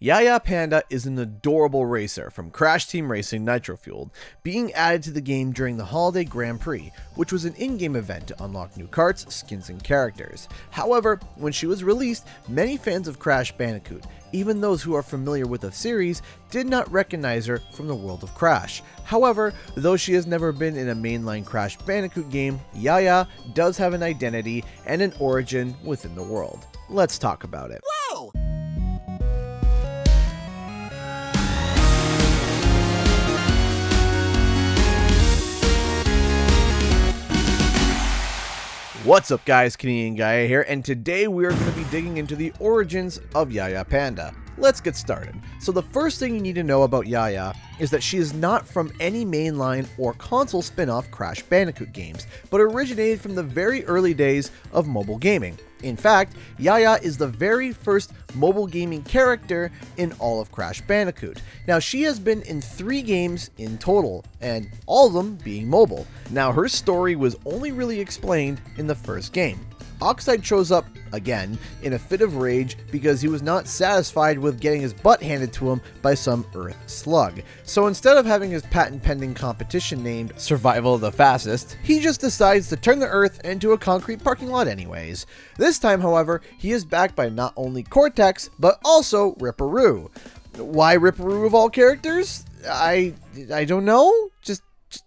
Yaya Panda is an adorable racer from Crash Team Racing Nitro-Fueled, being added to the game during the Holiday Grand Prix, which was an in-game event to unlock new karts, skins, and characters. However, when she was released, many fans of Crash Bandicoot, even those who are familiar with the series, did not recognize her from the world of Crash. However, though she has never been in a mainline Crash Bandicoot game, Yaya does have an identity and an origin within the world. Let's talk about it. Whoa! What's up guys, Canadian Guy here, and today we are going to be digging into the origins of Yaya Panda. Let's get started. So the first thing you need to know about Yaya is that she is not from any mainline or console spin-off Crash Bandicoot games, but originated from the very early days of mobile gaming. In fact, Yaya is the very first mobile gaming character in all of Crash Bandicoot. Now, she has been in 3 games in total, and all of them being mobile. Now, her story was only really explained in the first game. Oxide shows up again in a fit of rage because he was not satisfied with getting his butt handed to him by some Earth slug. So instead of having his patent pending competition named Survival of the Fastest, he just decides to turn the Earth into a concrete parking lot anyways. This time, however, he is backed by not only Cortex, but also Ripperoo. Why Ripperoo of all characters? I don't know.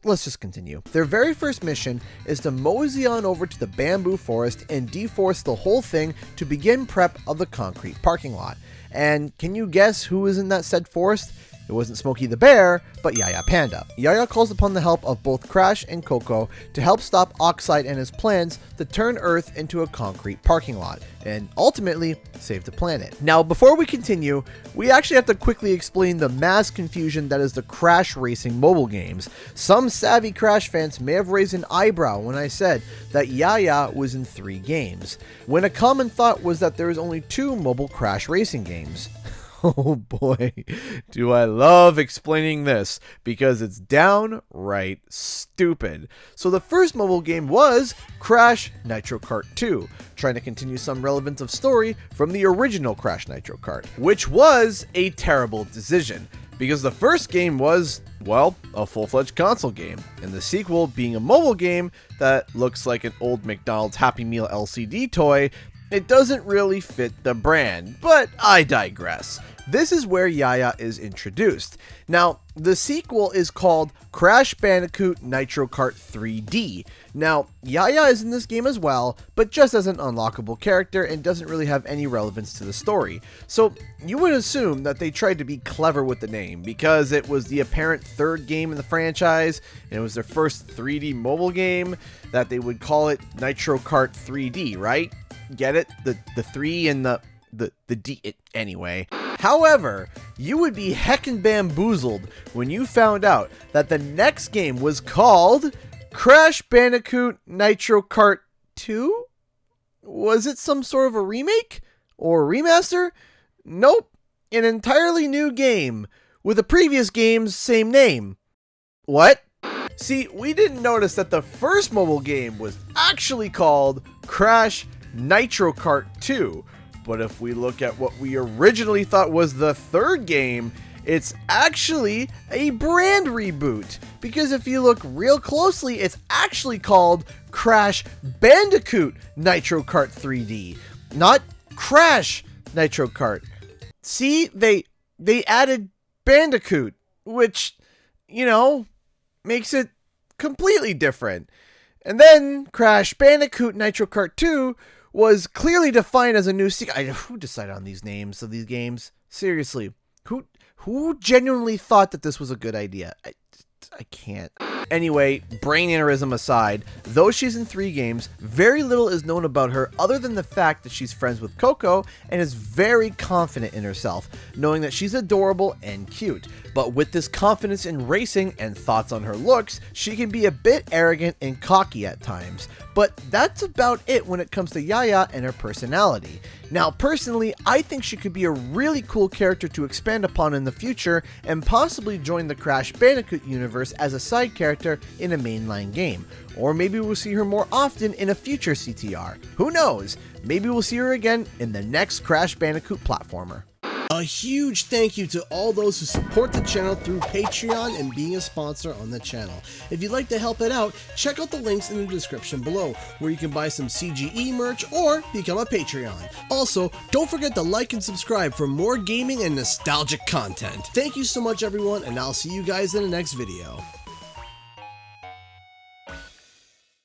Let's just continue. Their very first mission is to mosey on over to the bamboo forest and deforest the whole thing to begin prep of the concrete parking lot. And can you guess who is in that said forest? It wasn't Smokey the Bear, but Yaya Panda. Yaya calls upon the help of both Crash and Coco to help stop Oxide and his plans to turn Earth into a concrete parking lot, and ultimately save the planet. Now, before we continue, we actually have to quickly explain the mass confusion that is the Crash Racing mobile games. Some savvy Crash fans may have raised an eyebrow when I said that Yaya was in 3 games, when a common thought was that there is only 2 mobile Crash Racing games. Oh boy, do I love explaining this, because it's downright stupid. So the first mobile game was Crash Nitro Kart 2, trying to continue some relevance of story from the original Crash Nitro Kart, which was a terrible decision, because the first game was, well, a full-fledged console game, and the sequel being a mobile game that looks like an old McDonald's Happy Meal LCD toy. It doesn't really fit the brand, but I digress. This is where Yaya is introduced. Now, the sequel is called Crash Bandicoot Nitro Kart 3D. Now, Yaya is in this game as well, but just as an unlockable character and doesn't really have any relevance to the story. So, you would assume that they tried to be clever with the name because it was the apparent 3rd game in the franchise and it was their first 3D mobile game, that they would call it Nitro Kart 3D, right? Get it? The 3 and the D anyway. However, you would be heckin' bamboozled when you found out that the next game was called Crash Bandicoot Nitro Kart 2? Was it some sort of a remake? Or remaster? Nope. An entirely new game with the previous game's same name. What? See, we didn't notice that the first mobile game was actually called Crash Nitro Kart 2, but if we look at what we originally thought was the 3rd game, it's actually a brand reboot, because if you look real closely, it's actually called Crash Bandicoot Nitro Kart 3D, not Crash Nitro Kart. See, they added Bandicoot, which, you know, makes it completely different. And then Crash Bandicoot Nitro Kart 2 was clearly defined as a new sequel. Who decided on these names of these games? Seriously, who genuinely thought that this was a good idea? I can't. Anyway, brain aneurysm aside, though she's in 3 games, very little is known about her other than the fact that she's friends with Coco and is very confident in herself, knowing that she's adorable and cute. But with this confidence in racing and thoughts on her looks, she can be a bit arrogant and cocky at times. But that's about it when it comes to Yaya and her personality. Now, personally, I think she could be a really cool character to expand upon in the future and possibly join the Crash Bandicoot universe as a side character in a mainline game. Or maybe we'll see her more often in a future CTR. Who knows? Maybe we'll see her again in the next Crash Bandicoot platformer. A huge thank you to all those who support the channel through Patreon and being a sponsor on the channel. If you'd like to help it out, check out the links in the description below, where you can buy some CGE merch or become a Patreon. Also, don't forget to like and subscribe for more gaming and nostalgic content. Thank you so much everyone, and I'll see you guys in the next video.